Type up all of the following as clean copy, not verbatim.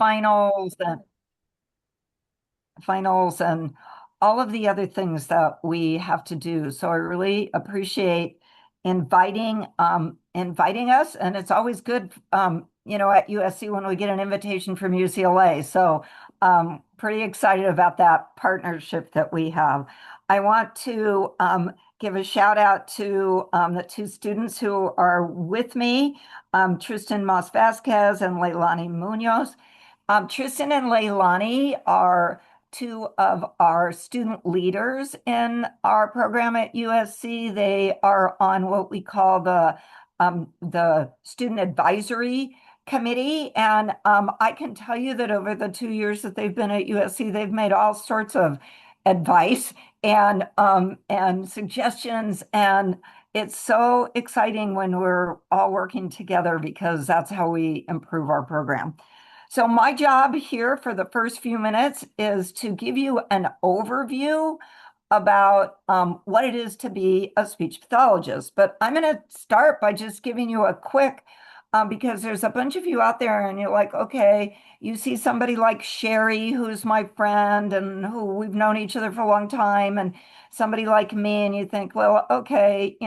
finals and all of the other things that we have to do. So I really appreciate inviting us, and it's always good, at USC when we get an invitation from UCLA. So pretty excited about that partnership that we have. I want to give a shout out to the two students who are with me, Tristan Moss Vasquez and Leilani Munoz. Tristan and Leilani are two of our student leaders in our program at USC. They are on what we call the student advisory committee. And I can tell you that over the 2 years that they've been at USC, they've made all sorts of advice and suggestions. And it's so exciting when we're all working together because that's how we improve our program. So my job here for the first few minutes is to give you an overview about what it is to be a speech pathologist. But I'm going to start by just giving you a quick, because there's a bunch of you out there and you're like, okay, you see somebody like Sherry, who's my friend and who we've known each other for a long time, and somebody like me, and you think, well, okay,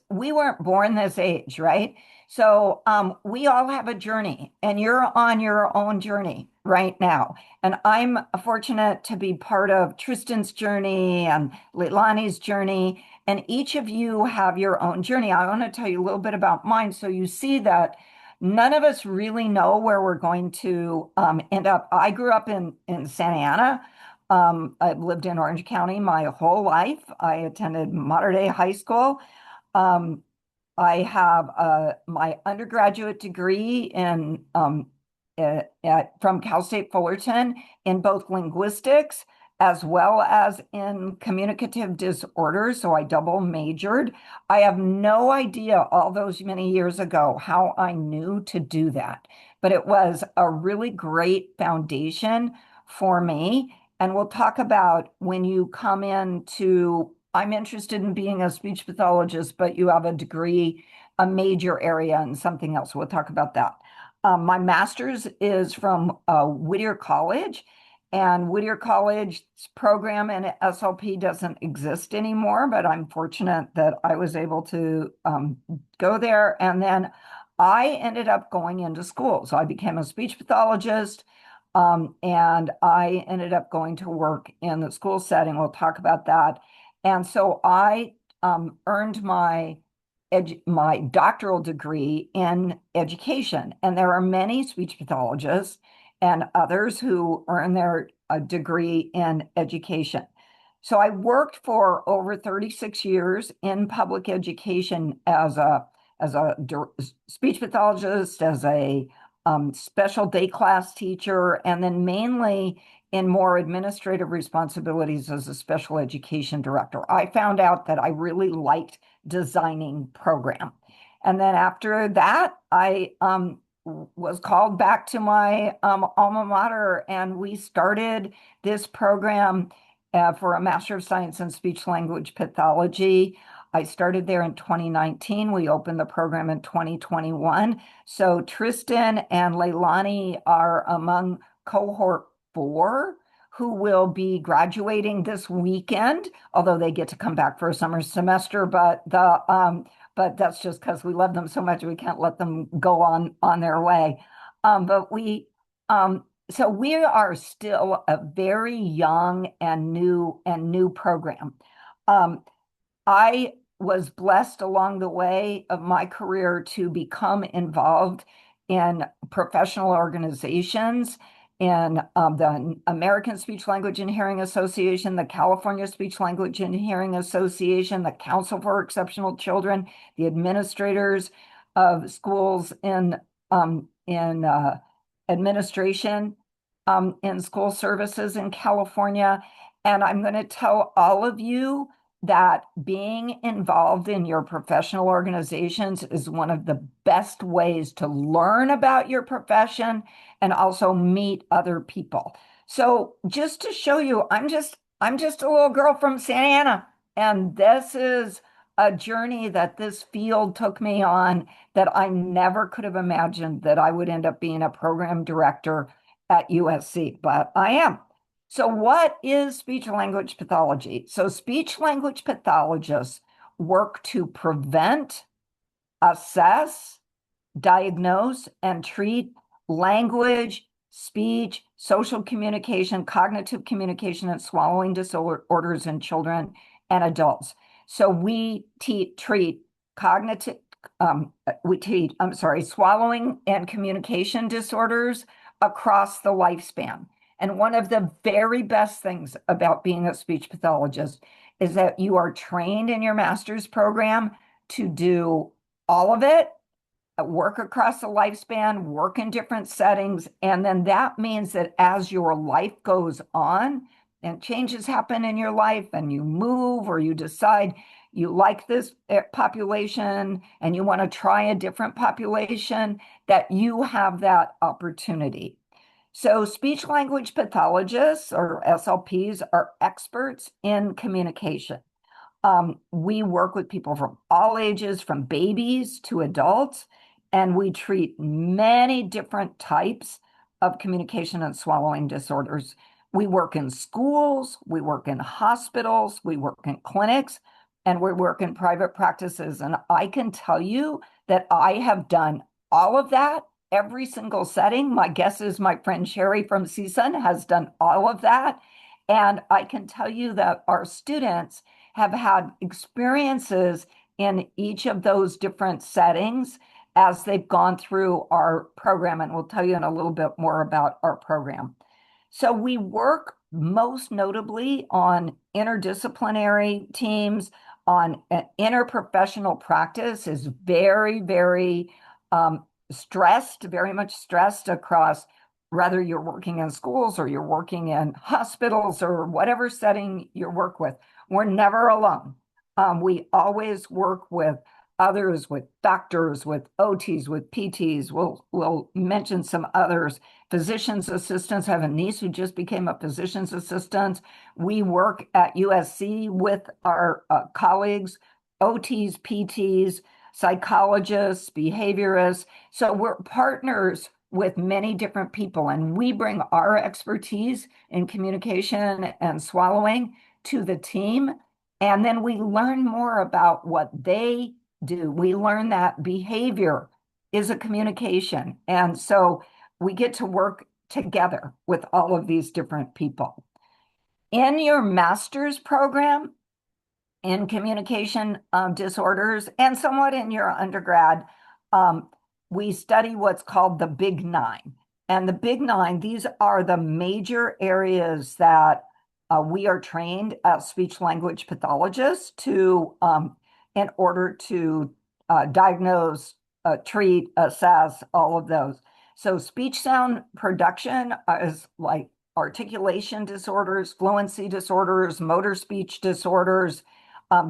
we weren't born this age, right? So we all have a journey, and you're on your own journey right now. And I'm fortunate to be part of Tristan's journey and Leilani's journey, and each of you have your own journey. I want to tell you a little bit about mine so you see that none of us really know where we're going to end up. I grew up in Santa Ana. I've lived in Orange County my whole life. I attended Mater Dei High School. Um, I have my undergraduate degree from Cal State Fullerton in both linguistics as well as in communicative disorders. So I double majored. I have no idea all those many years ago how I knew to do that, but it was a really great foundation for me. And we'll talk about when you come into, I'm interested in being a speech pathologist, but you have a degree, a major area in something else. We'll talk about that. My master's is from Whittier College, and Whittier College's program in SLP doesn't exist anymore, but I'm fortunate that I was able to go there. And then I ended up going into school. So I became a speech pathologist, and I ended up going to work in the school setting. We'll talk about that. And so I earned my doctoral degree in education. And there are many speech pathologists and others who earn their degree in education. So I worked for over 36 years in public education as a speech pathologist, as a special day class teacher, and then mainly in more administrative responsibilities as a special education director. I found out that I really liked designing program. And then after that, I was called back to my alma mater, and we started this program for a Master of Science in Speech Language Pathology. I started there in 2019. We opened the program in 2021. So Tristan and Leilani are among cohort 4 who will be graduating this weekend, although they get to come back for a summer semester. But that's just because we love them so much we can't let them go on their way. So we are still a very young and new program. I was blessed along the way of my career to become involved in professional organizations, in the American Speech Language and Hearing Association, the California Speech Language and Hearing Association, the Council for Exceptional Children, the administrators of schools in administration, in school services in California. And I'm going to tell all of you that being involved in your professional organizations is one of the best ways to learn about your profession and also meet other people. So just to show you, I'm just a little girl from Santa Ana, and this is a journey that this field took me on that I never could have imagined that I would end up being a program director at USC, but I am. So, what is speech language pathology? So, speech language pathologists work to prevent, assess, diagnose, and treat language, speech, social communication, cognitive communication, and swallowing disorders in children and adults. So treat cognitive, swallowing and communication disorders across the lifespan. And one of the very best things about being a speech pathologist is that you are trained in your master's program to do all of it, work across the lifespan, work in different settings. And then that means that as your life goes on and changes happen in your life and you move or you decide you like this population and you want to try a different population, that you have that opportunity. So speech language pathologists or SLPs are experts in communication. We work with people from all ages, from babies to adults, and we treat many different types of communication and swallowing disorders. We work in schools, we work in hospitals, we work in clinics, and we work in private practices. And I can tell you that I have done all of that, every single setting. My guess is my friend Sherry from CSUN has done all of that. And I can tell you that our students have had experiences in each of those different settings as they've gone through our program. And we'll tell you in a little bit more about our program. So we work most notably on interdisciplinary teams, on interprofessional practice is very, very stressed, very much stressed across whether you're working in schools or you're working in hospitals or whatever setting you work with. We're never alone. We always work with others, with doctors, with OTs, with PTs. We'll mention some others. Physician's assistants. I have a niece who just became a physician's assistant. We work at USC with our colleagues, OTs, PTs, psychologists, behaviorists. So we're partners with many different people, and we bring our expertise in communication and swallowing to the team. And then we learn more about what they do. We learn that behavior is a communication. And so we get to work together with all of these different people. In your master's program in communication disorders and somewhat in your undergrad, we study what's called the Big Nine. And the Big Nine, these are the major areas that we are trained as speech language pathologists to, in order to diagnose, treat, assess, all of those. So speech sound production is like articulation disorders, fluency disorders, motor speech disorders,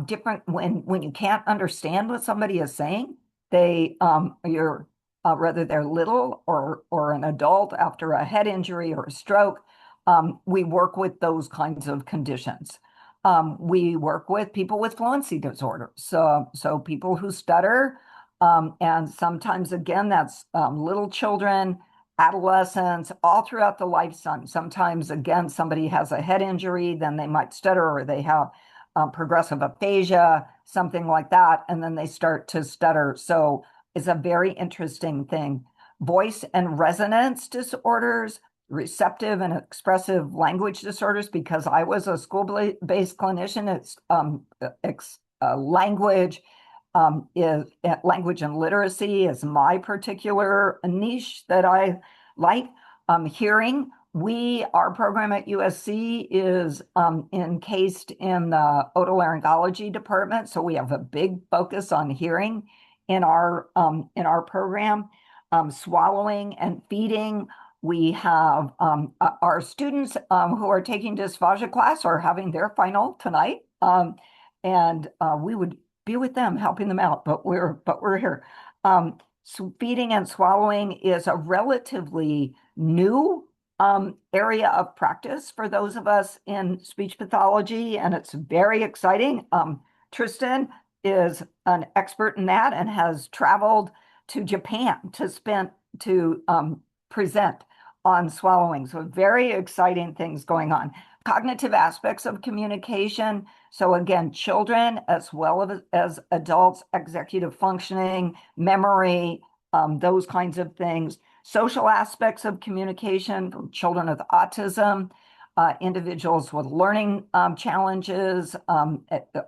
different when you can't understand what somebody is saying, you're whether they're little or an adult after a head injury or a stroke. We work with those kinds of conditions. We work with people with fluency disorders, so people who stutter, and sometimes again that's little children, adolescents, all throughout the lifetime. Sometimes again somebody has a head injury, then they might stutter, or they have progressive aphasia, something like that, and then they start to stutter. So it's a very interesting thing. Voice and resonance disorders, receptive and expressive language disorders, because I was a school-based clinician. It's language is language and literacy is my particular niche that I like. Hearing. Our program at USC is encased in the otolaryngology department, so we have a big focus on hearing in our program. Swallowing and feeding. We have our students who are taking dysphagia class are having their final tonight, and we would be with them, helping them out, but we're here. So feeding and swallowing is a relatively new area of practice for those of us in speech pathology, and it's very exciting. Tristan, is an expert in that and has traveled to Japan to present on swallowing. So very exciting things going on. Cognitive aspects of communication. So again, children as well as adults, executive functioning, memory, those kinds of things. Social aspects of communication from children with autism, individuals with learning challenges.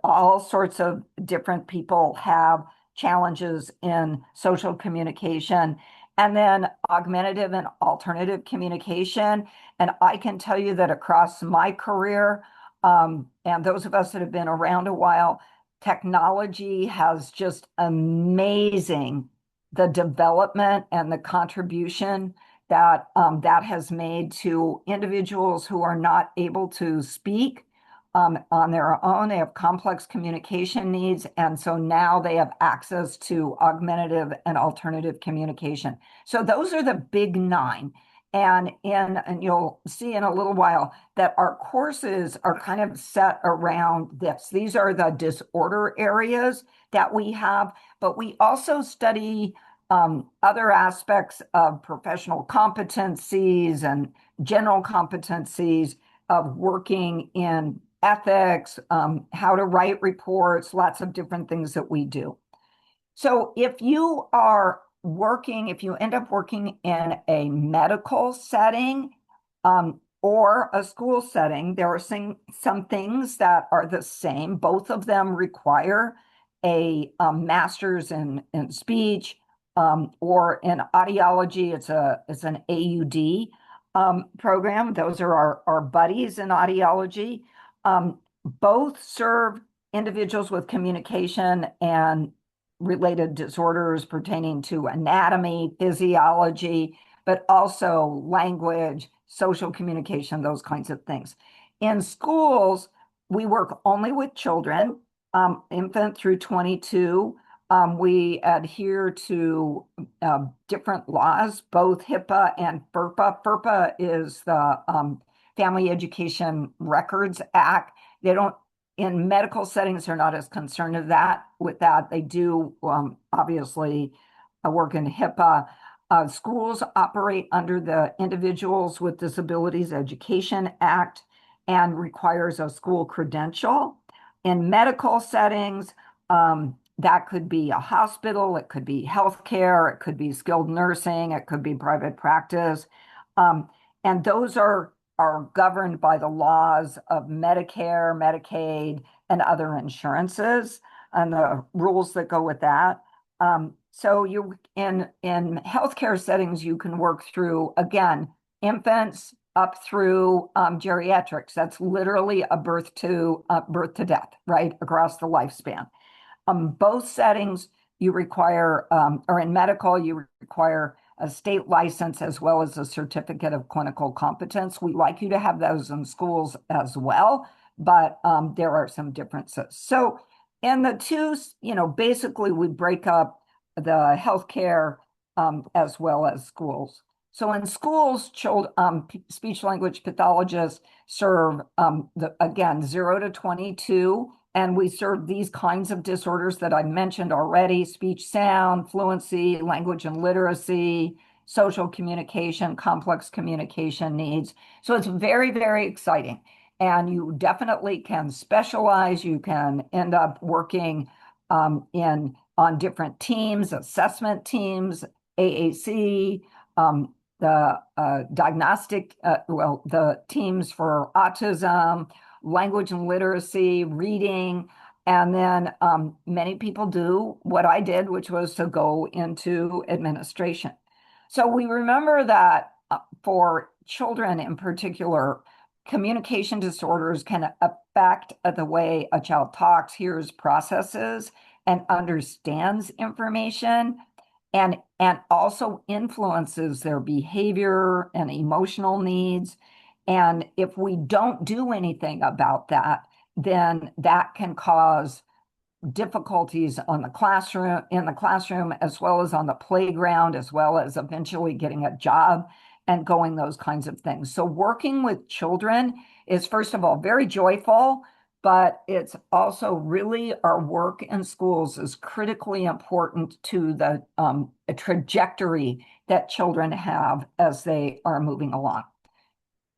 All sorts of different people have challenges in social communication. And then augmentative and alternative communication. And I can tell you that across my career, and those of us that have been around a while, technology has just amazing the development and the contribution that has made to individuals who are not able to speak on their own. They have complex communication needs, and so now they have access to augmentative and alternative communication. So those are the big nine. And you'll see in a little while that our courses are kind of set around this. These are the disorder areas that we have, but we also study other aspects of professional competencies and general competencies of working in ethics, how to write reports, lots of different things that we do. So if you end up working in a medical setting or a school setting, there are some things that are the same. Both of them require a master's in speech or in audiology. It's an AUD program. Those are our buddies in audiology. Both serve individuals with communication and related disorders pertaining to anatomy, physiology, but also language, social communication, those kinds of things. In schools, we work only with children, infant through 22. We adhere to different laws, both HIPAA and FERPA. FERPA is the Family Education Records Act. They don't In medical settings, they're not as concerned with that. They do obviously work in HIPAA. Schools operate under the Individuals with Disabilities Education Act and requires a school credential. In medical settings, that could be a hospital, it could be healthcare, it could be skilled nursing, it could be private practice. And those are governed by the laws of Medicare, Medicaid, and other insurances and the rules that go with that. So in healthcare settings, you can work through, again, infants up through geriatrics. That's literally a birth to death, right, across the lifespan. Both settings or in medical, you require a state license as well as a certificate of clinical competence. We like you to have those in schools as well, but there are some differences. So in the two, basically we break up the healthcare as well as schools. So in schools, speech language pathologists serve, again, 0 to 22, and we serve these kinds of disorders that I mentioned already: speech sound, fluency, language and literacy, social communication, complex communication needs. So it's very, very exciting. And you definitely can specialize. You can end up working on different teams, assessment teams, AAC, the teams for autism, language and literacy, reading, and then many people do what I did, which was to go into administration. So we remember that for children in particular, communication disorders can affect the way a child talks, hears, processes, and understands information, and also influences their behavior and emotional needs. And if we don't do anything about that, then that can cause difficulties in the classroom, as well as on the playground, as well as eventually getting a job and going those kinds of things. So working with children is, first of all, very joyful. but it's also really our work in schools is critically important to the trajectory that children have as they are moving along.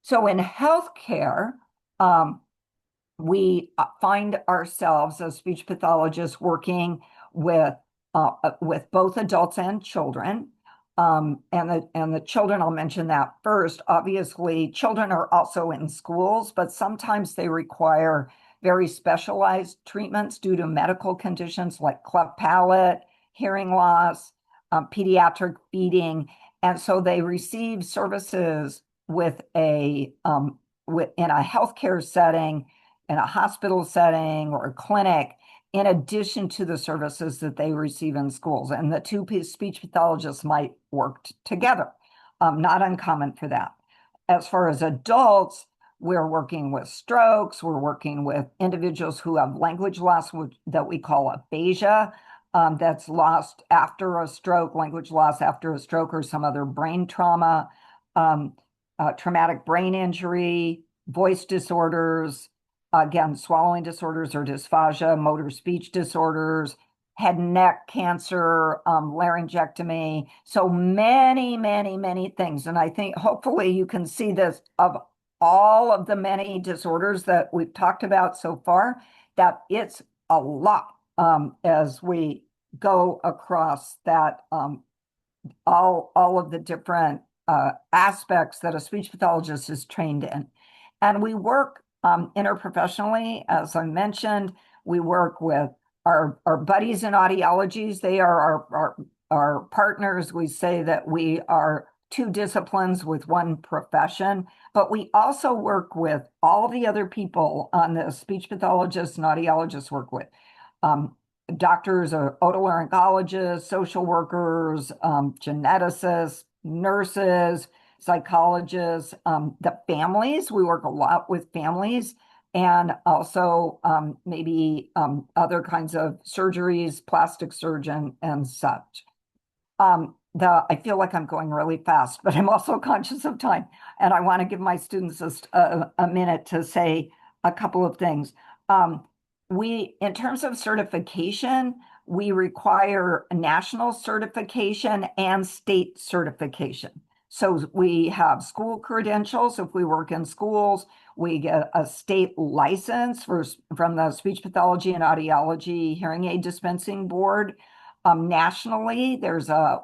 So in healthcare, um, we find ourselves as speech pathologists working with both adults and children. And the children, I'll mention that first. Obviously, children are also in schools, but sometimes they require very specialized treatments due to medical conditions like cleft palate, hearing loss, pediatric feeding, and so they receive services with in a healthcare setting, in a hospital setting or a clinic, in addition to the services that they receive in schools. And the two speech pathologists might work together. Not uncommon for that. As far as adults, we're working with strokes. We're working with individuals who have language loss that we call aphasia, that's lost after a stroke, language loss after a stroke or some other brain trauma, um, traumatic brain injury, voice disorders, again, swallowing disorders or dysphagia, motor speech disorders, head and neck cancer, laryngectomy. So many, many, many things. And I think hopefully you can see this of all of the many disorders that we've talked about so far, that it's a lot as we go across that all of the different aspects that a speech pathologist is trained in. And we work interprofessionally, as I mentioned. We work with our buddies in audiologies. They are our partners. We say that we are two disciplines with one profession, but we also work with all the other people on the speech pathologists and audiologists work with. Doctors, otolaryngologists, social workers, geneticists, nurses, psychologists, the families. We work a lot with families and also maybe other kinds of surgeries, plastic surgeon, and such. I feel like I'm going really fast, but I'm also conscious of time, and I want to give my students a minute to say a couple of things. In terms of certification, we require national certification and state certification. So we have school credentials. If we work in schools, we get a state license from the Speech Pathology and Audiology Hearing Aid Dispensing Board. Nationally,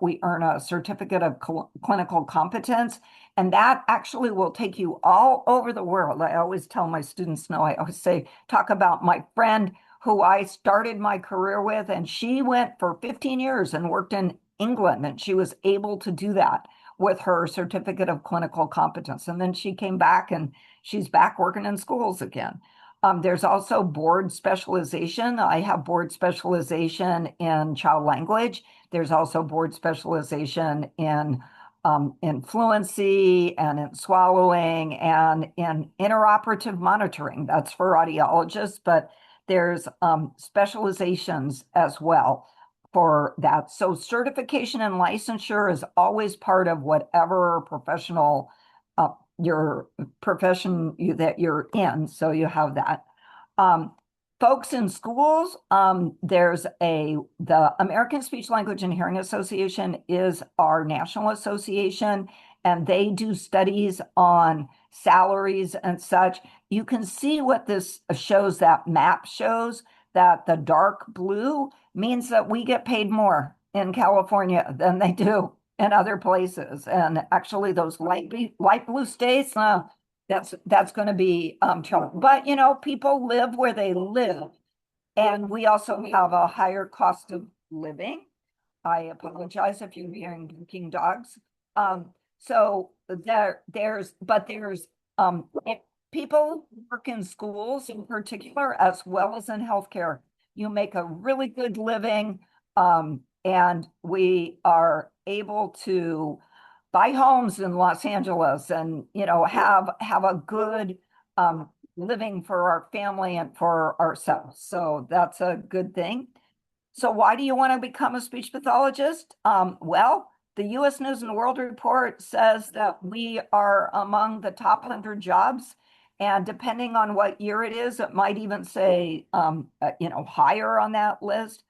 we earn a certificate of clinical competence, and that actually will take you all over the world. I always tell my students, I always say, talk about my friend who I started my career with, and she went for 15 years and worked in England, and she was able to do that with her certificate of clinical competence. And then she came back and she's back working in schools again. There's also board specialization. I have board specialization in child language. There's also board specialization in fluency and in swallowing and in interoperative monitoring. That's for audiologists, but there's specializations as well for that. So certification and licensure is always part of whatever professional your profession that you're in. So you have that. Um, Folks in schools, the American Speech Language and Hearing Association is our national association, and they do studies on salaries and such. You can see what this shows, that map shows that the dark blue means that we get paid more in California than they do in other places. And actually those light blue states, that's going to be trouble. But people live where they live, and we also have a higher cost of living. I apologize if you're hearing barking dogs. So there's if people work in schools in particular, as well as in healthcare, you make a really good living, and we are able to buy homes in Los Angeles and have a good living for our family and for ourselves. So that's a good thing. So why do you want to become a speech pathologist? Well, the U.S. News and World Report says that we are among the top 100 jobs And depending on what year it is, it might even say, higher on that list.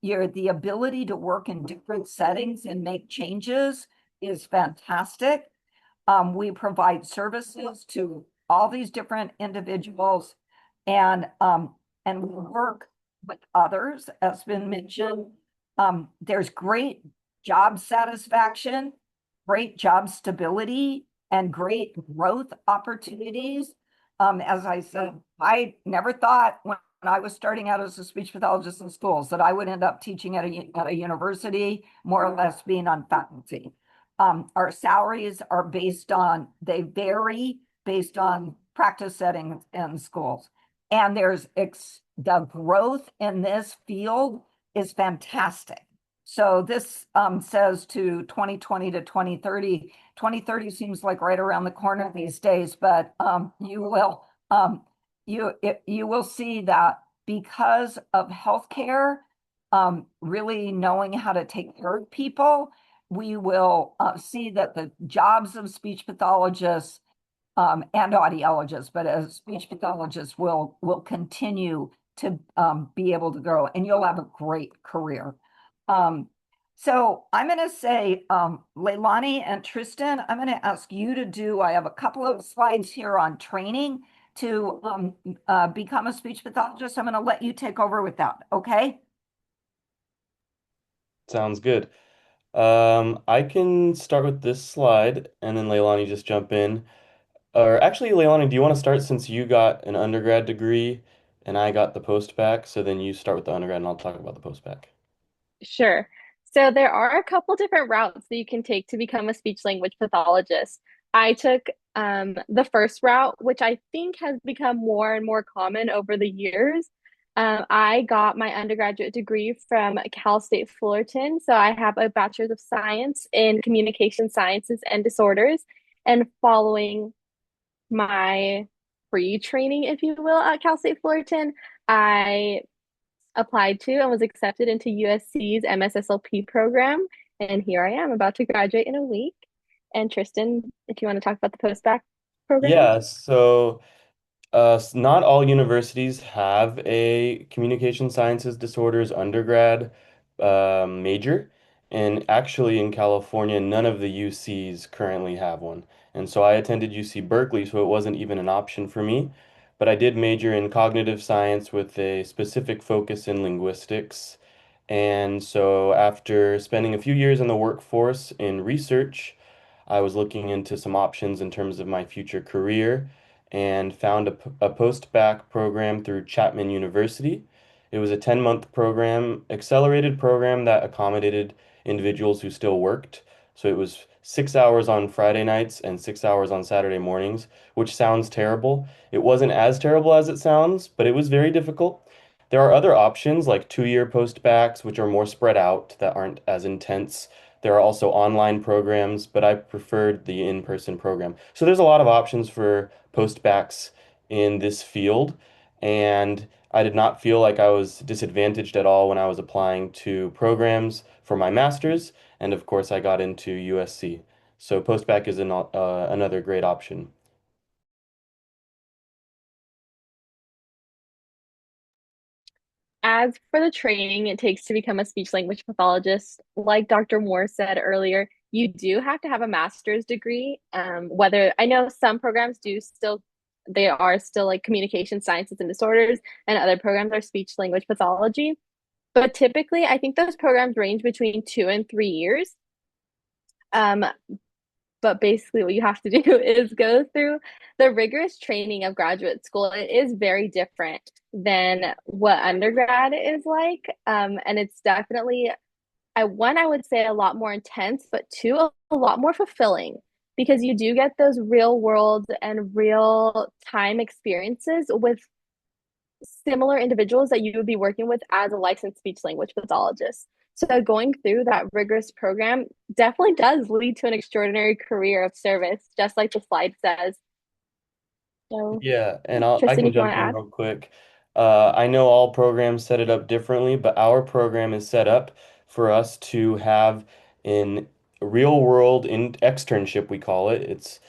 The ability to work in different settings and make changes is fantastic. We provide services to all these different individuals, and we work with others, as been mentioned. There's great job satisfaction, great job stability, and great growth opportunities. As I said, I never thought when I was starting out as a speech pathologist in schools that I would end up teaching at a university, more or less being on faculty. Our salaries are they vary based on practice settings in schools. And the growth in this field is fantastic. So this says to 2020 to 2030. 2030 seems like right around the corner these days, but you will see that because of healthcare, really knowing how to take care of people, we will see that the jobs of speech pathologists and audiologists, but as speech pathologists will continue to be able to grow, and you'll have a great career. Um, so I'm going to say, Leilani and Tristan, I'm going to ask you to do, I have a couple of slides here on training to become a speech pathologist. I'm going to let you take over with that, okay? Sounds good. I can start with this slide and then Leilani just jump in. Or actually, Leilani, do you want to start since you got an undergrad degree and I got the post back? So then you start with the undergrad and I'll talk about the post back. Sure. So there are a couple different routes that you can take to become a speech language pathologist. I took the first route, which I think has become more and more common over the years. I got my undergraduate degree from Cal State Fullerton. So I have a bachelor's of science in communication sciences and disorders. And following my pre-training, if you will, at Cal State Fullerton, I applied to and was accepted into USC's MSSLP program. And here I am about to graduate in a week. And Tristan, if you want to talk about the post-bac program. Yeah, so not all universities have a communication sciences disorders undergrad major. And actually, in California, none of the UCs currently have one. And so I attended UC Berkeley, so it wasn't even an option for me. But I did major in cognitive science with a specific focus in linguistics. And so after spending a few years in the workforce in research, I was looking into some options in terms of my future career and found a post-bac program through Chapman University. It was a 10-month program, accelerated program that accommodated individuals who still worked. So it was 6 hours on Friday nights and 6 hours on Saturday mornings, which sounds terrible. It wasn't as terrible as it sounds, but it was very difficult. There are other options like 2-year post-bacs, which are more spread out, that aren't as intense. There are also online programs, but I preferred the in-person program. So there's a lot of options for post-bacs in this field, and I did not feel like I was disadvantaged at all when I was applying to programs for my master's, and of course I got into USC. So post-bac is another great option. As for the training it takes to become a speech language pathologist, like Dr. Moore said earlier, you do have to have a master's degree. Whether I know some programs do still, they are still like communication sciences and disorders, and other programs are speech language pathology. But typically, I think those programs range between 2 and 3 years. Um, but basically, what you have to do is go through the rigorous training of graduate school. It is very different than what undergrad is like. And it's definitely, I would say a lot more intense, but two, a lot more fulfilling because you do get those real world and real time experiences with similar individuals that you would be working with as a licensed speech language pathologist. So going through that rigorous program definitely does lead to an extraordinary career of service, just like the slide says. So, Yeah, and I Tristan, can if you jump want to in add. real quick. I know all programs set it up differently, but our program is set up for us to have in real world in externship, we call it. It's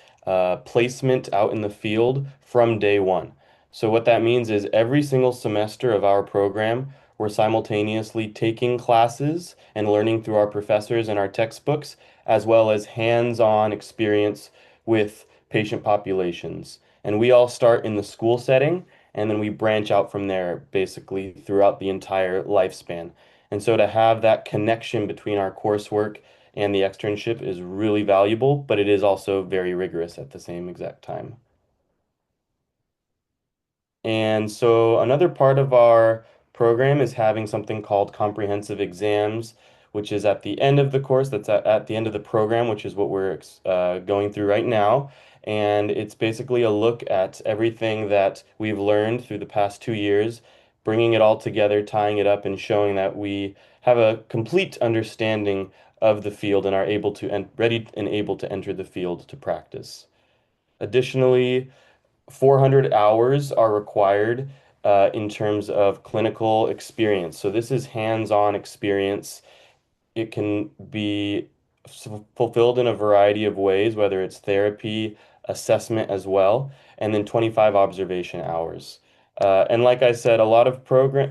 placement out in the field from day one. So what that means is every single semester of our program, we're simultaneously taking classes and learning through our professors and our textbooks, as well as hands-on experience with patient populations. And we all start in the school setting, and then we branch out from there basically throughout the entire lifespan. And so to have that connection between our coursework and the externship is really valuable, but it is also very rigorous at the same exact time. And so another part of our program is having something called comprehensive exams, which is at the end of the course, that's at the end of the program, which is what we're going through right now. And it's basically a look at everything that we've learned through the past 2 years, bringing it all together, tying it up, and showing that we have a complete understanding of the field and are able to and ready and able to enter the field to practice. Additionally, 400 hours are required in terms of clinical experience. So this is hands-on experience. It can be fulfilled in a variety of ways, whether it's therapy, assessment as well, and then 25 observation hours. And like I said,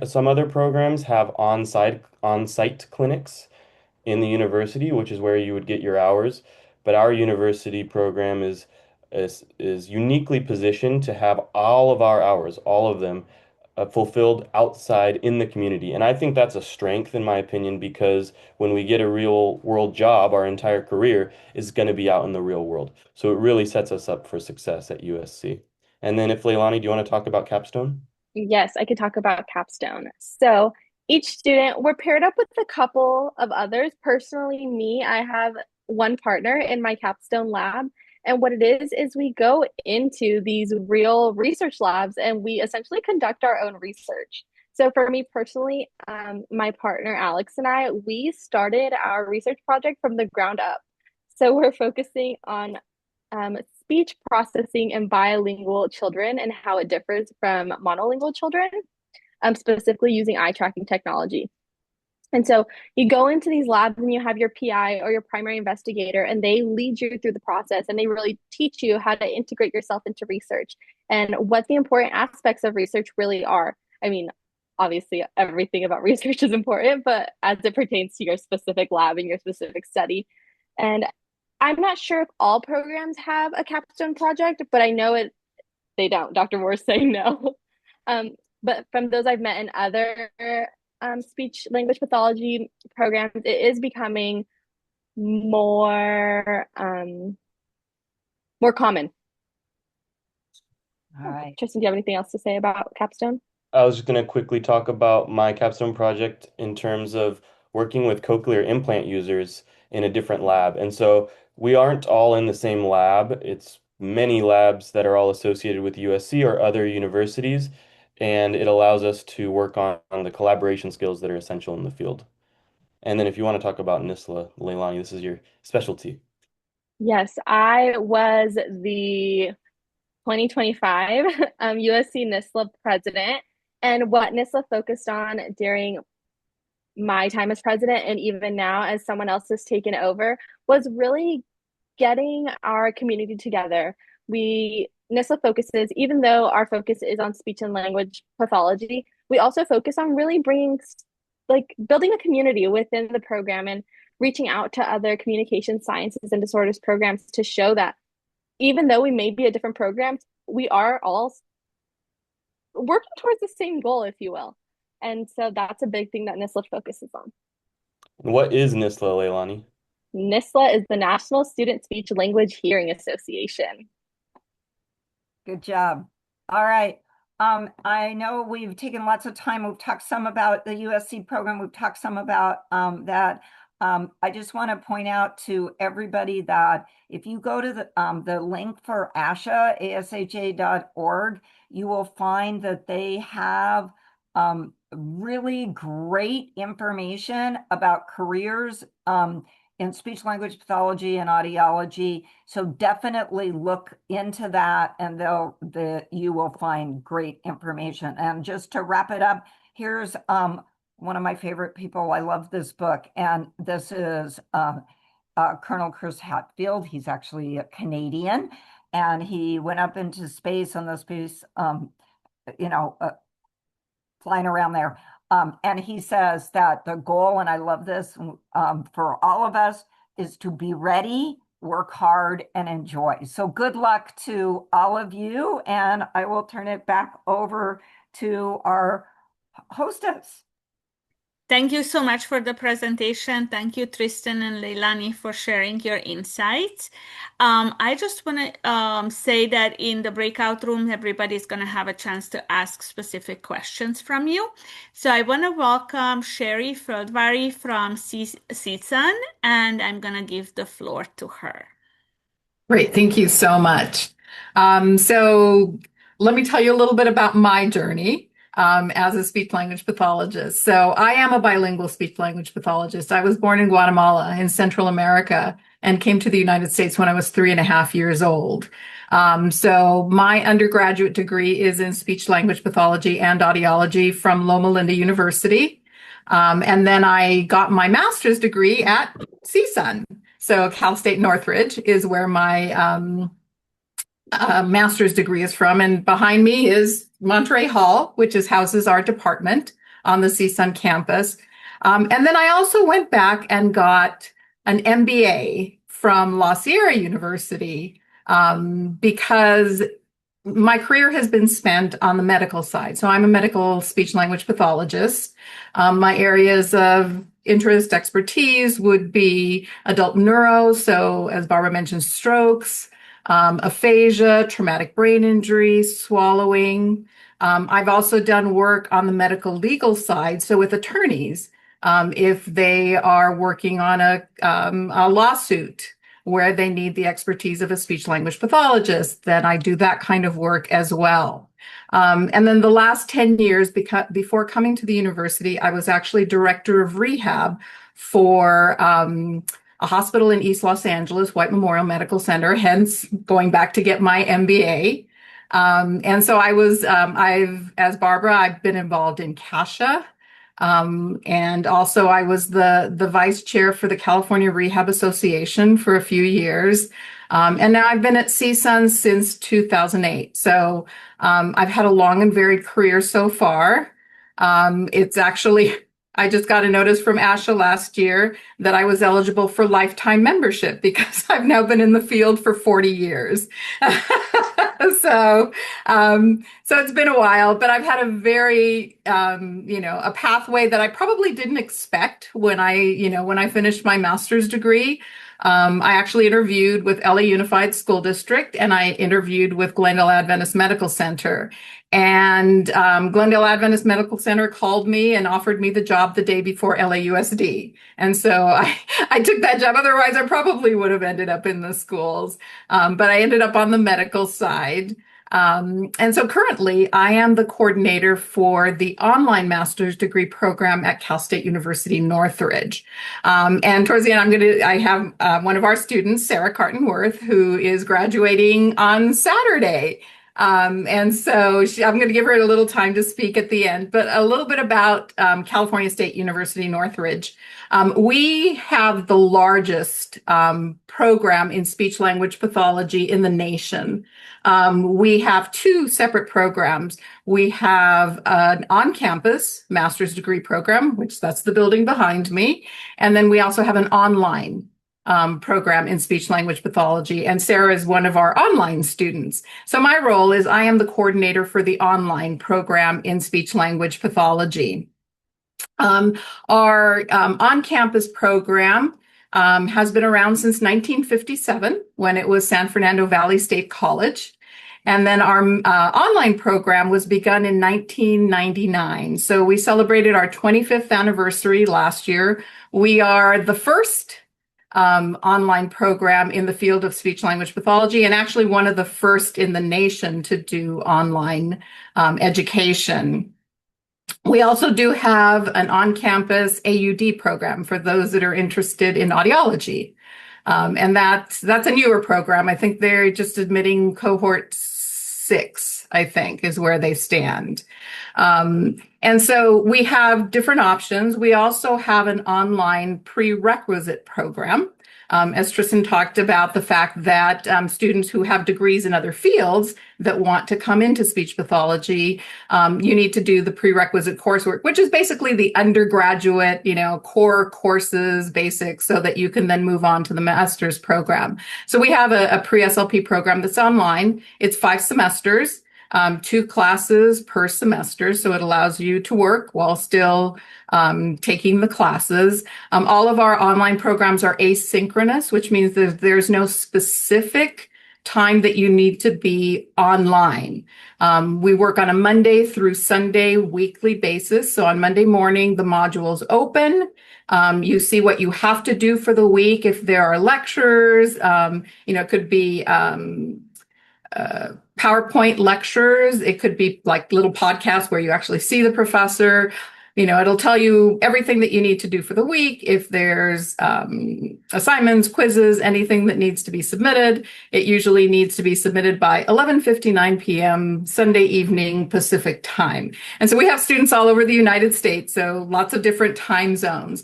some other programs have on-site clinics in the university, which is where you would get your hours. But our university program is uniquely positioned to have all of our hours, all of them, fulfilled outside in the community. And I think that's a strength, in my opinion, because when we get a real world job, our entire career is going to be out in the real world. So it really sets us up for success at USC. And then if Leilani, do you want to talk about capstone? Yes, I could talk about capstone. So each student, we're paired up with a couple of others. Personally, me, I have one partner in my capstone lab. And what it is we go into these real research labs and we essentially conduct our own research. So for me personally, my partner Alex and I, we started our research project from the ground up. So we're focusing on speech processing in bilingual children and how it differs from monolingual children, specifically using eye tracking technology. And so you go into these labs and you have your PI or your primary investigator, and they lead you through the process and they really teach you how to integrate yourself into research and what the important aspects of research really are. I mean, obviously, everything about research is important, but as it pertains to your specific lab and your specific study. And I'm not sure if all programs have a capstone project, but I know it they don't. Dr. Moore's saying no. Um, but from those I've met in other speech language pathology programs, it is becoming more common. All right. Tristan, do you have anything else to say about capstone? I was just going to quickly talk about my capstone project in terms of working with cochlear implant users in a different lab. And so we aren't all in the same lab. It's many labs that are all associated with USC or other universities, and it allows us to work on the collaboration skills that are essential in the field. And then if you want to talk about NISLA, Leilani, this is your specialty. Yes, I was the 2025 USC NISLA president. And what NISLA focused on during my time as president and even now as someone else has taken over was really getting our community together. We NISLA focuses, even though our focus is on speech and language pathology, we also focus on really bringing, like, building a community within the program and reaching out to other communication sciences and disorders programs to show that even though we may be at different programs, we are all working towards the same goal, if you will. And so that's a big thing that NISLA focuses on. And what is NISLA, Leilani? NISLA is the National Student Speech Language Hearing Association. Good job. All right. I know we've taken lots of time. We've talked some about the USC program. We've talked some about that. I just want to point out to everybody that if you go to the link for ASHA, asha.org, you will find that they have really great information about careers in speech language pathology and audiology. So definitely look into that and you will find great information. And just to wrap it up, here's one of my favorite people. I love this book. And this is Colonel Chris Hatfield. He's actually a Canadian. and he went up into space on the space, you know, flying around there. And he says that the goal, and I love this, for all of us, is to be ready, work hard, and enjoy. So good luck to all of you. And I will turn it back over to our hostess. Thank you so much for the presentation. Thank you, Tristan and Leilani, for sharing your insights. I just want to say that in the breakout room, everybody's going to have a chance to ask specific questions from you. So I want to welcome Sherry Feldvary from CSUN, and I'm going to give the floor to her. Great, thank you so much. So let me tell you a little bit about my journey as a speech-language pathologist. So I am a bilingual speech-language pathologist. I was born in Guatemala in Central America and came to the United States when I was 3.5 years old. So my undergraduate degree is in speech-language pathology and audiology from Loma Linda University. And then I got my master's degree at CSUN. So Cal State Northridge is where my master's degree is from. And behind me is Monterey Hall, which houses our department on the CSUN campus. And then I also went back and got an MBA from La Sierra University because my career has been spent on the medical side. So I'm a medical speech language pathologist. My areas of interest, expertise would be adult neuro. So as Barbara mentioned, strokes, aphasia, traumatic brain injury, swallowing. I've also done work on the medical legal side. So with attorneys, if they are working on a lawsuit where they need the expertise of a speech language pathologist, then I do that kind of work as well. And then the last 10 years, before coming to the university, I was actually director of rehab for a hospital in East Los Angeles, White Memorial Medical Center, hence going back to get my MBA. And so I was, as Barbara, I've been involved in CASHA. And also I was the vice chair for the California Rehab Association for a few years. And now I've been at CSUN since 2008. So I've had a long and varied career so far. It's actually, I just got a notice from ASHA last year that I was eligible for lifetime membership because I've now been in the field for 40 years. So it's been a while, but I've had a very, a pathway that I probably didn't expect when I finished my master's degree. I actually interviewed with LA Unified School District and I interviewed with Glendale Adventist Medical Center. And Glendale Adventist Medical Center called me and offered me the job the day before LAUSD. And so I took that job. Otherwise, I probably would have ended up in the schools. But I ended up on the medical side. And so currently I am the coordinator for the online master's degree program at Cal State University Northridge. And towards the end, I have one of our students, Sarah Carton-Worth, who is graduating on Saturday. And so I'm going to give her a little time to speak at the end, but a little bit about California State University Northridge. We have the largest program in speech language pathology in the nation. We have two separate programs. We have an on-campus master's degree program, which that's the building behind me. And then we also have an online program in speech language pathology. And Sarah is one of our online students. So my role is I am the coordinator for the online program in speech language pathology. Our on-campus program has been around since 1957 when it was San Fernando Valley State College. And then our online program was begun in 1999. So we celebrated our 25th anniversary last year. We are the first online program in the field of speech language pathology, and actually one of the first in the nation to do online education. We also do have an on-campus AUD program for those that are interested in audiology. And that's a newer program. I think they're just admitting cohort 6, I think, is where they stand. And so we have different options. We also have an online prerequisite program, As Tristan talked about the fact that students who have degrees in other fields that want to come into speech pathology, you need to do the prerequisite coursework, which is basically the undergraduate, core courses, basics, so that you can then move on to the master's program. So we have a pre-SLP program that's online. It's 5 semesters. 2 classes per semester, so it allows you to work while still taking the classes. All of our online programs are asynchronous, which means that there's no specific time that you need to be online. We work on a Monday through Sunday weekly basis. So on Monday morning, the module's open. You see what you have to do for the week. If there are lectures, it could be PowerPoint lectures. It could be like little podcasts where you actually see the professor. It'll tell you everything that you need to do for the week. If there's assignments, quizzes, anything that needs to be submitted, it usually needs to be submitted by 11:59 p.m. Sunday evening Pacific time. And so we have students all over the United States, so lots of different time zones.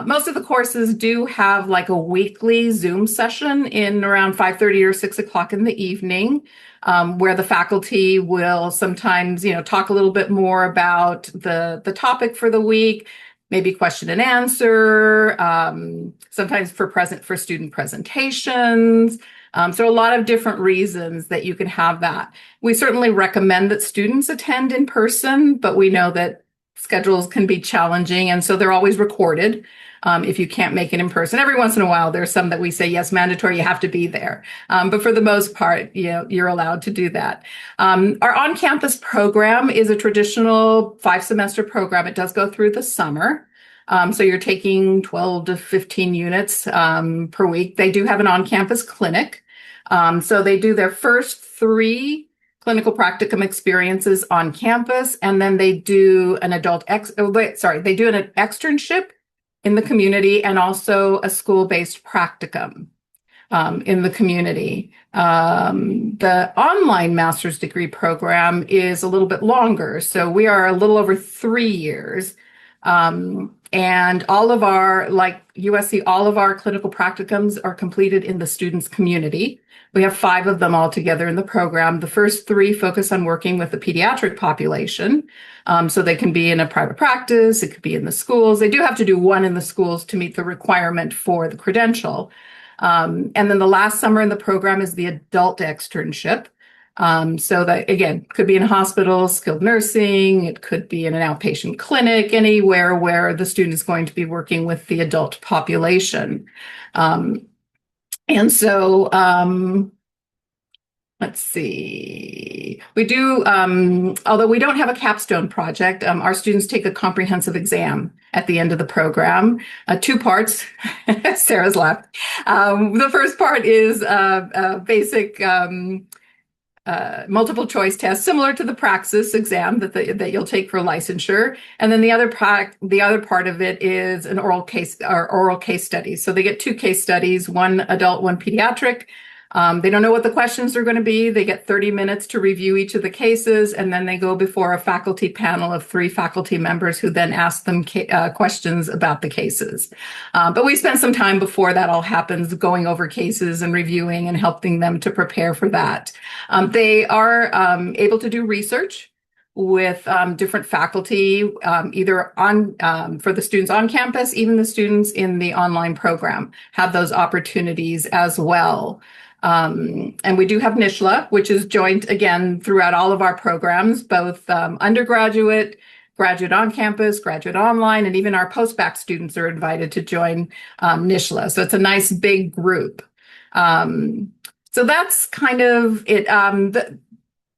Most of the courses do have like a weekly Zoom session in around 5:30 or 6 o'clock in the evening, where the faculty will sometimes, talk a little bit more about the topic for the week, maybe question and answer, sometimes for student presentations. So a lot of different reasons that you can have that. We certainly recommend that students attend in person, but we know that schedules can be challenging, and so they're always recorded if you can't make it in person. Every once in a while, there's some that we say, yes, mandatory, you have to be there. But for the most part, you're allowed to do that. Our on-campus program is a traditional 5-semester program. It does go through the summer. So you're taking 12 to 15 units per week. They do have an on-campus clinic. So they do their first 3 clinical practicum experiences on campus, and then they do an they do an externship in the community and also a school-based practicum in the community. The online master's degree program is a little bit longer, so we are a little over 3 years. And all of our, like USC, all of our clinical practicums are completed in the students' community. We have 5 of them all together in the program. The first 3 focus on working with the pediatric population. So they can be in a private practice, it could be in the schools. They do have to do 1 in the schools to meet the requirement for the credential. And then the last summer in the program is the adult externship. So that, again, could be in a hospital, skilled nursing, it could be in an outpatient clinic, anywhere where the student is going to be working with the adult population. And so, let's see, we do, although we don't have a capstone project, our students take a comprehensive exam at the end of the program, 2 parts. Sarah's laughed. The first part is a basic multiple choice test, similar to the Praxis exam that you'll take for licensure. And then the other part of it is an oral case study. So they get 2 case studies, 1 adult, 1 pediatric. They don't know what the questions are going to be. They get 30 minutes to review each of the cases, and then they go before a faculty panel of 3 faculty members who then ask them questions about the cases. But we spend some time before that all happens going over cases and reviewing and helping them to prepare for that. They are able to do research with different faculty, either on for the students on campus, even the students in the online program have those opportunities as well. And we do have NISHLA, which is joint again throughout all of our programs, both undergraduate, graduate on campus, graduate online, and even our post-bac students are invited to join NISHLA. So it's a nice big group. So that's kind of it.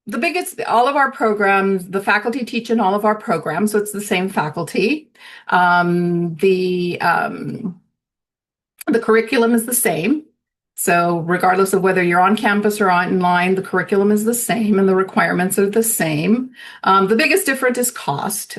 The biggest, all of our programs, the faculty teach in all of our programs, so it's the same faculty. The curriculum is the same. So regardless of whether you're on campus or online, the curriculum is the same and the requirements are the same. The biggest difference is cost.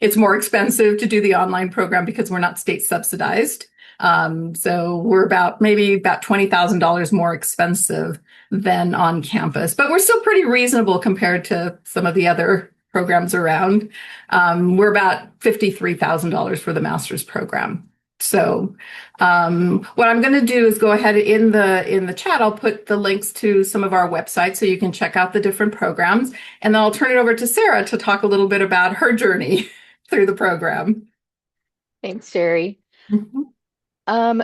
It's more expensive to do the online program because we're not state subsidized. So we're about $20,000 more expensive than on campus, but we're still pretty reasonable compared to some of the other programs around. We're about $53,000 for the master's program. So what I'm going to do is go ahead in the chat. I'll put the links to some of our websites so you can check out the different programs. And then I'll turn it over to Sarah to talk a little bit about her journey through the program. Thanks, Sherry. Mhm.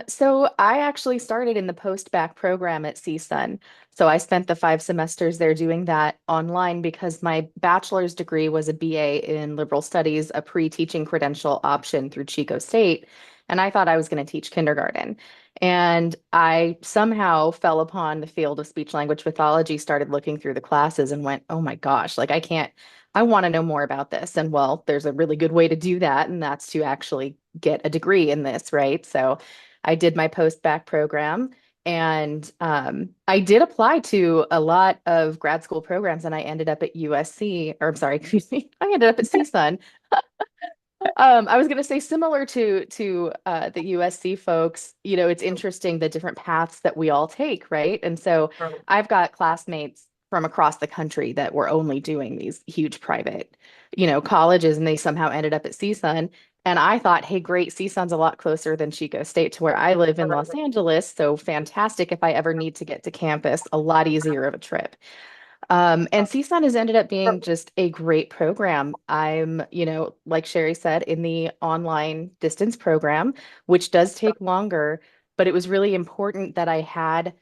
So I actually started in the post-bac program at CSUN. So I spent the 5 semesters there doing that online because my bachelor's degree was a BA in liberal studies, a pre-teaching credential option through Chico State. And I thought I was going to teach kindergarten. And I somehow fell upon the field of speech language pathology, started looking through the classes and went, oh my gosh, like I want to know more about this. And well, there's a really good way to do that, and that's to actually get a degree in this, right? So I did my post-bac program, and I did apply to a lot of grad school programs, and I ended up at USC, or I'm sorry, excuse me, I ended up at CSUN. I was going to say similar to the USC folks, you know, it's interesting the different paths that we all take, right? And so I've got classmates from across the country that were only doing these huge private, you know, colleges, and they somehow ended up at CSUN. And I thought, hey, great, CSUN's a lot closer than Chico State to where I live in Los Angeles. So fantastic if I ever need to get to campus, a lot easier of a trip. And CSUN has ended up being just a great program. I'm, you know, like Sherry said, in the online distance program, which does take longer, but it was really important that I had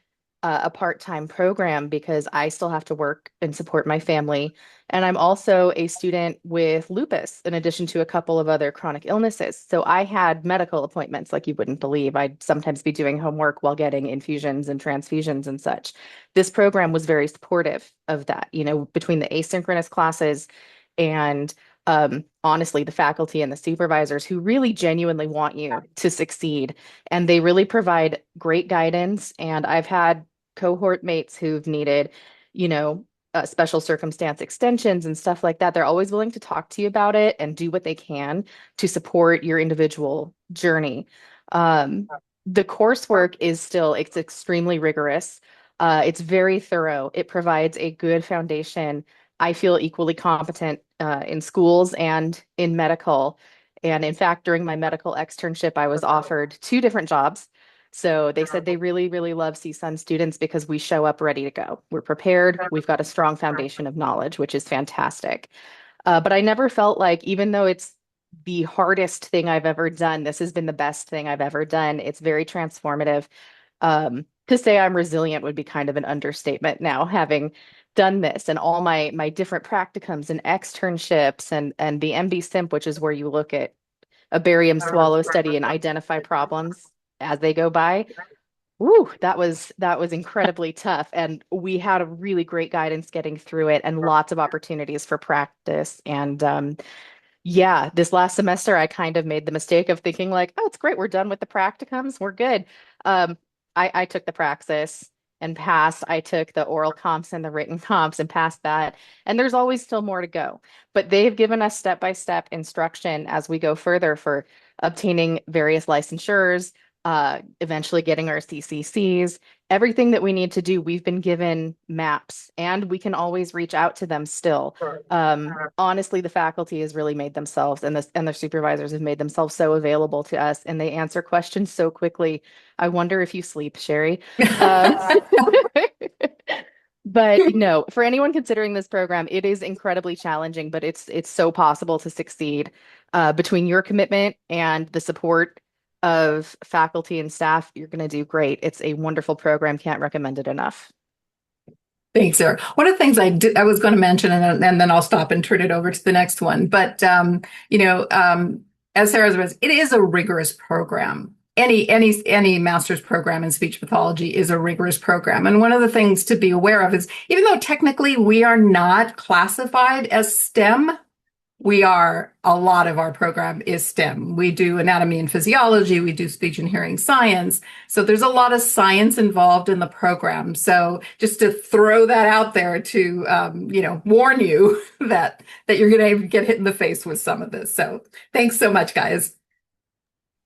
a part-time program because I still have to work and support my family. And I'm also a student with lupus, in addition to a couple of other chronic illnesses. So I had medical appointments like you wouldn't believe. I'd sometimes be doing homework while getting infusions and transfusions and such. This program was very supportive of that, you know, between the asynchronous classes and honestly, the faculty and the supervisors who really genuinely want you to succeed. And they really provide great guidance. And I've had cohort mates who've needed, you know, special circumstance extensions and stuff like that. They're always willing to talk to you about it and do what they can to support your individual journey. The coursework is still, it's extremely rigorous. It's very thorough. It provides a good foundation. I feel equally competent in schools and in medical. And in fact, during my medical externship, I was offered 2 different jobs. So they said they really, really love CSUN students because we show up ready to go. We're prepared. We've got a strong foundation of knowledge, which is fantastic. But I never felt like, even though it's the hardest thing I've ever done, this has been the best thing I've ever done. It's very transformative. To say I'm resilient would be kind of an understatement now, having done this and all my different practicums and externships and the MB Simp, which is where you look at a barium swallow study and identify problems as they go by. Woo, that was incredibly tough. And we had a really great guidance getting through it and lots of opportunities for practice. And yeah, this last semester, I kind of made the mistake of thinking like, oh, it's great. We're done with the practicums. We're good. Um, I took the praxis and passed. I took the oral comps and the written comps and passed that. And there's always still more to go. But they've given us step-by-step instruction as we go further for obtaining various licensures, eventually getting our CCCs, everything that we need to do. We've been given maps and we can always reach out to them still. Honestly, the faculty has really made themselves and the supervisors have made themselves so available to us, and they answer questions so quickly. I wonder if you sleep, Sherry. Um, but no, for anyone considering this program, it is incredibly challenging, but it's so possible to succeed between your commitment and the support of faculty and staff. You're going to do great. It's a wonderful program. Can't recommend it enough. Thanks, Sarah. One of the things I was going to mention, and then I'll stop and turn it over to the next one. But you know, as Sarah says, it is a rigorous program. Any master's program in speech pathology is a rigorous program. And one of the things to be aware of is, even though technically we are not classified as STEM, a lot of our program is STEM. We do anatomy and physiology, we do speech and hearing science. So there's a lot of science involved in the program. So just to throw that out there to, warn you that you're going to get hit in the face with some of this. So thanks so much, guys.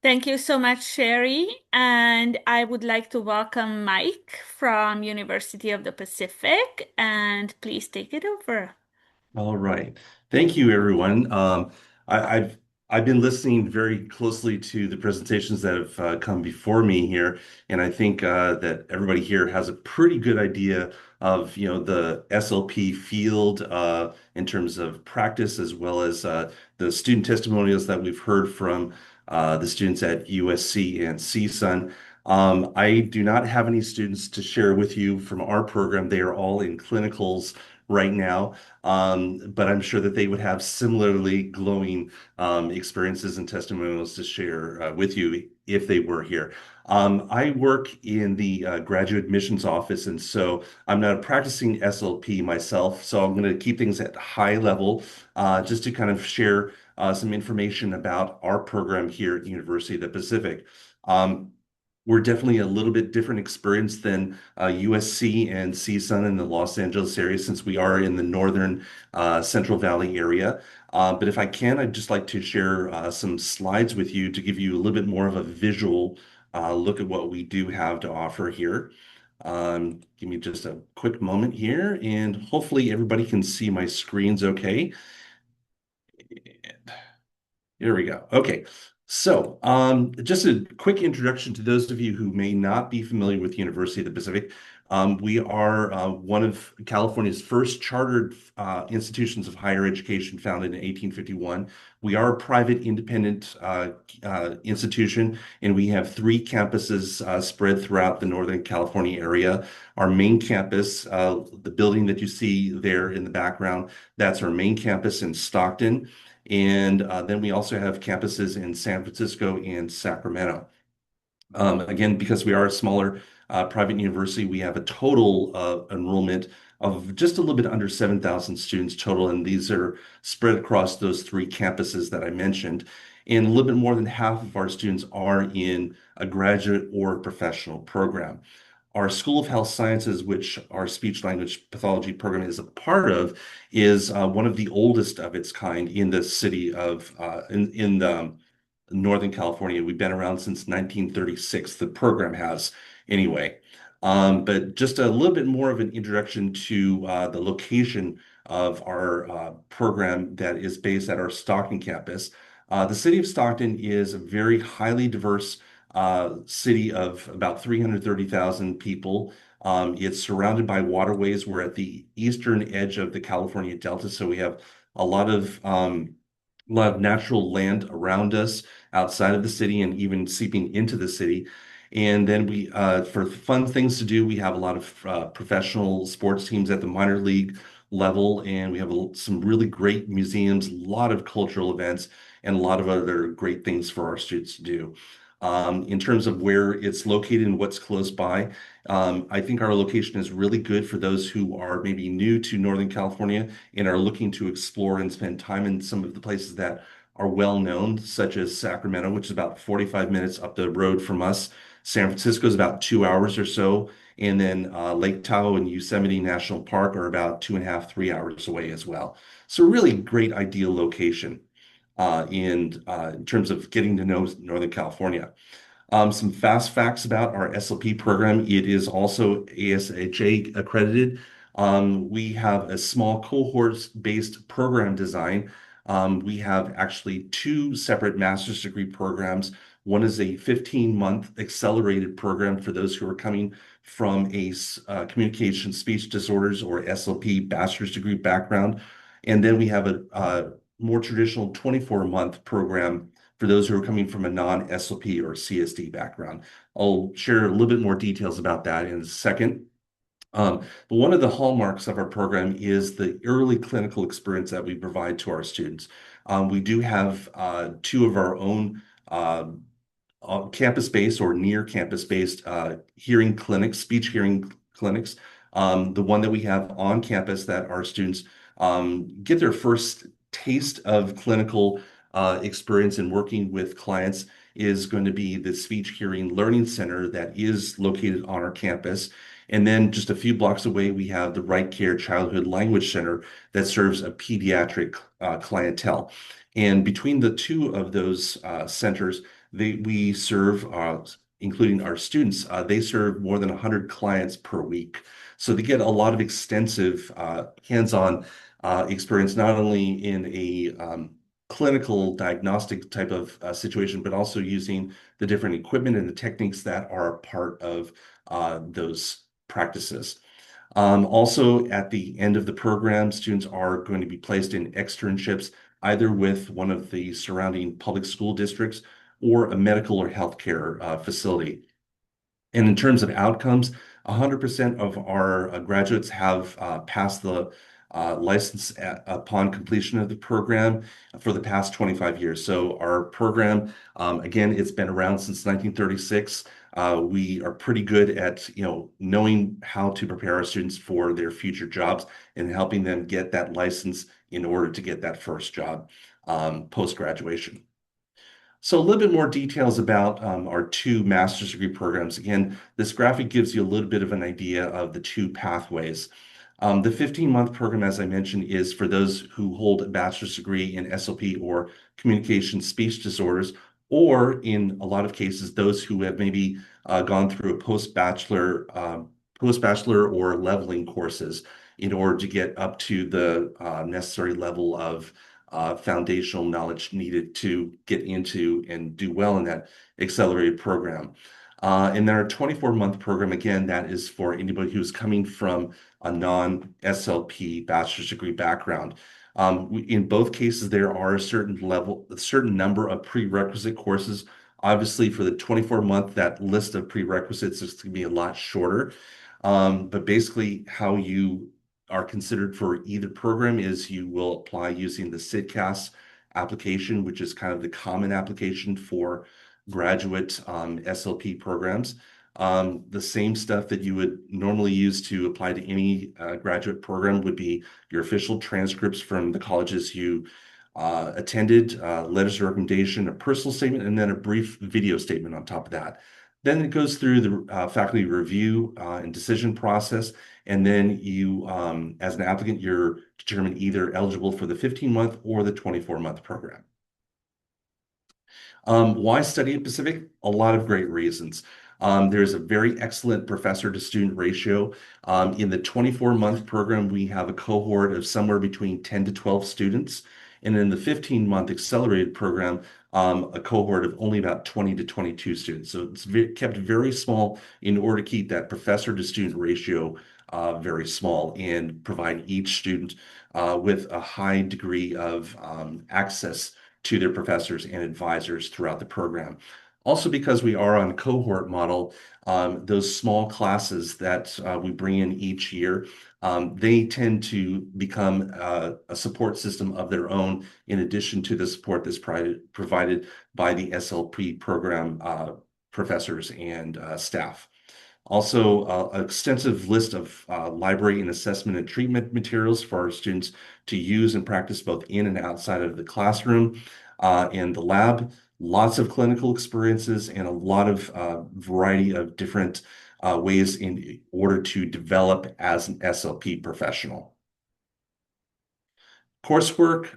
Thank you so much, Sherry. And I would like to welcome Mike from University of the Pacific, and please take it over. All right. Thank you, everyone. I, I've I've been listening very closely to the presentations that have come before me here, and I think that everybody here has a pretty good idea of, the SLP field in terms of practice, as well as the student testimonials that we've heard from the students at USC and CSUN. I do not have any students to share with you from our program. They are all in clinicals right now, but I'm sure that they would have similarly glowing experiences and testimonials to share with you if they were here. I work in the graduate admissions office, and so I'm not a practicing SLP myself, so I'm going to keep things at high level just to kind of share some information about our program here at the University of the Pacific. We're definitely a little bit different experience than USC and CSUN in the Los Angeles area, since we are in the northern Central Valley area. But if I can, I'd just like to share some slides with you to give you a little bit more of a visual look at what we do have to offer here. Give me just a quick moment here, and hopefully everybody can see my screens okay. Here we go. Okay. So, just a quick introduction to those of you who may not be familiar with University of the Pacific. We are one of California's first chartered institutions of higher education, founded in 1851. We are a private, independent institution, and we have 3 campuses spread throughout the Northern California area. Our main campus, the building that you see there in the background, that's our main campus in Stockton. And then we also have campuses in San Francisco and Sacramento. Again, because we are a smaller private university, we have a total enrollment of just a little bit under 7,000 students total, and these are spread across those 3 campuses that I mentioned. And a little bit more than half of our students are in a graduate or professional program. Our School of Health Sciences, which our speech language pathology program is a part of, is one of the oldest of its kind in the city of in Northern California. We've been around since 1936. The program has, anyway. But just a little bit more of an introduction to the location of our program that is based at our Stockton campus. The city of Stockton is a very highly diverse city of about 330,000 people. It's surrounded by waterways. We're at the eastern edge of the California Delta, so we have a lot of natural land around us outside of the city and even seeping into the city. And then we, for fun things to do, we have a lot of professional sports teams at the minor league level, and we have some really great museums, a lot of cultural events, and a lot of other great things for our students to do. In terms of where it's located and what's close by, I think our location is really good for those who are maybe new to Northern California and are looking to explore and spend time in some of the places that are well known, such as Sacramento, which is about 45 minutes up the road from us. San Francisco is about 2 hours or so. And then Lake Tahoe and Yosemite National Park are about 2.5, 3 hours away as well. So really great ideal location in terms of getting to know Northern California. Some fast facts about our SLP program. It is also ASHA accredited. We have a small cohorts-based program design. We have actually 2 separate master's degree programs. One is a 15-month accelerated program for those who are coming from a communication speech disorders or SLP bachelor's degree background. And then we have a more traditional 24-month program for those who are coming from a non-SLP or CSD background. I'll share a little bit more details about that in a second. But one of the hallmarks of our program is the early clinical experience that we provide to our students. We do have 2 of our own campus-based or near campus-based hearing clinics, speech hearing clinics. The one that we have on campus that our students get their first taste of clinical experience in working with clients is going to be the Speech Hearing Learning Center that is located on our campus. And then just a few blocks away, we have the Right Care Childhood Language Center that serves a pediatric clientele. And between the 2 of those centers, we serve, including our students, they serve more than 100 clients per week. So they get a lot of extensive hands-on experience, not only in a clinical diagnostic type of situation, but also using the different equipment and the techniques that are a part of those practices. Also, at the end of the program, students are going to be placed in externships, either with one of the surrounding public school districts or a medical or healthcare facility. And in terms of outcomes, 100% of our graduates have passed the license upon completion of the program for the past 25 years. So our program, again, it's been around since 1936. We are pretty good at, knowing how to prepare our students for their future jobs and helping them get that license in order to get that first job post-graduation. So a little bit more details about our two master's degree programs. Again, this graphic gives you a little bit of an idea of the two pathways. The 15-month program, as I mentioned, is for those who hold a bachelor's degree in SLP or communication speech disorders, or in a lot of cases, those who have maybe gone through a post-bachelor or leveling courses in order to get up to the necessary level of foundational knowledge needed to get into and do well in that accelerated program. And then our 24-month program, again, that is for anybody who's coming from a non-SLP bachelor's degree background. In both cases, there are a certain number of prerequisite courses. Obviously, for the 24-month, that list of prerequisites is going to be a lot shorter. But basically, how you are considered for either program is you will apply using the CITCAS application, which is kind of the common application for graduate SLP programs. The same stuff that you would normally use to apply to any graduate program would be your official transcripts from the colleges you attended, letters of recommendation, a personal statement, and then a brief video statement on top of that. Then it goes through the faculty review and decision process. And then you, as an applicant, you're determined either eligible for the 15-month or the 24-month program. Why study at Pacific? A lot of great reasons. There's a very excellent professor to student ratio. In the 24-month program, we have a cohort of somewhere between 10 to 12 students. And in the 15-month accelerated program, a cohort of only about 20 to 22 students. So it's kept very small in order to keep that professor to student ratio very small and provide each student with a high degree of access to their professors and advisors throughout the program. Also, because we are on cohort model, those small classes that we bring in each year, they tend to become a support system of their own, in addition to the support that's provided by the SLP program professors and staff. Also, an extensive list of library and assessment and treatment materials for our students to use and practice both in and outside of the classroom and the lab. Lots of clinical experiences and a lot of variety of different ways in order to develop as an SLP professional. Coursework,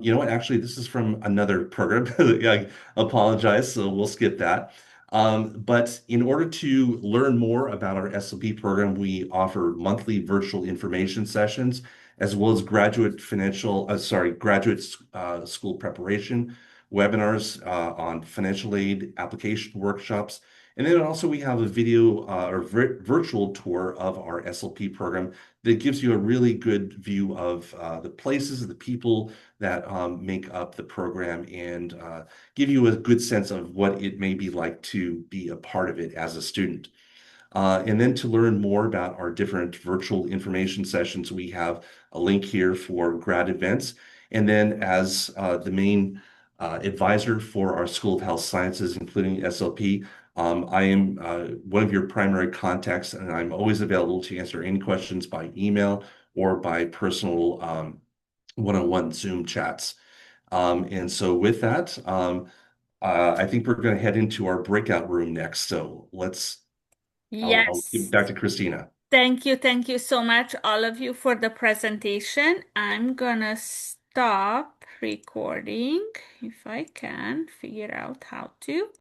you know what, actually, this is from another program. I apologize, so we'll skip that. But in order to learn more about our SLP program, we offer monthly virtual information sessions, as well as graduate school preparation, webinars on financial aid application workshops. And then also we have a video or virtual tour of our SLP program that gives you a really good view of the places, the people that make up the program and give you a good sense of what it may be like to be a part of it as a student. And then to learn more about our different virtual information sessions, we have a link here for grad events. And then as the main advisor for our School of Health Sciences, including SLP, I am one of your primary contacts, and I'm always available to answer any questions by email or by personal one-on-one Zoom chats. And so with that, I think we're going to head into our breakout room next. So I'll give it Yes. back to Christina. Thank you. Thank you so much, all of you, for the presentation. I'm gonna stop recording if I can figure out how to.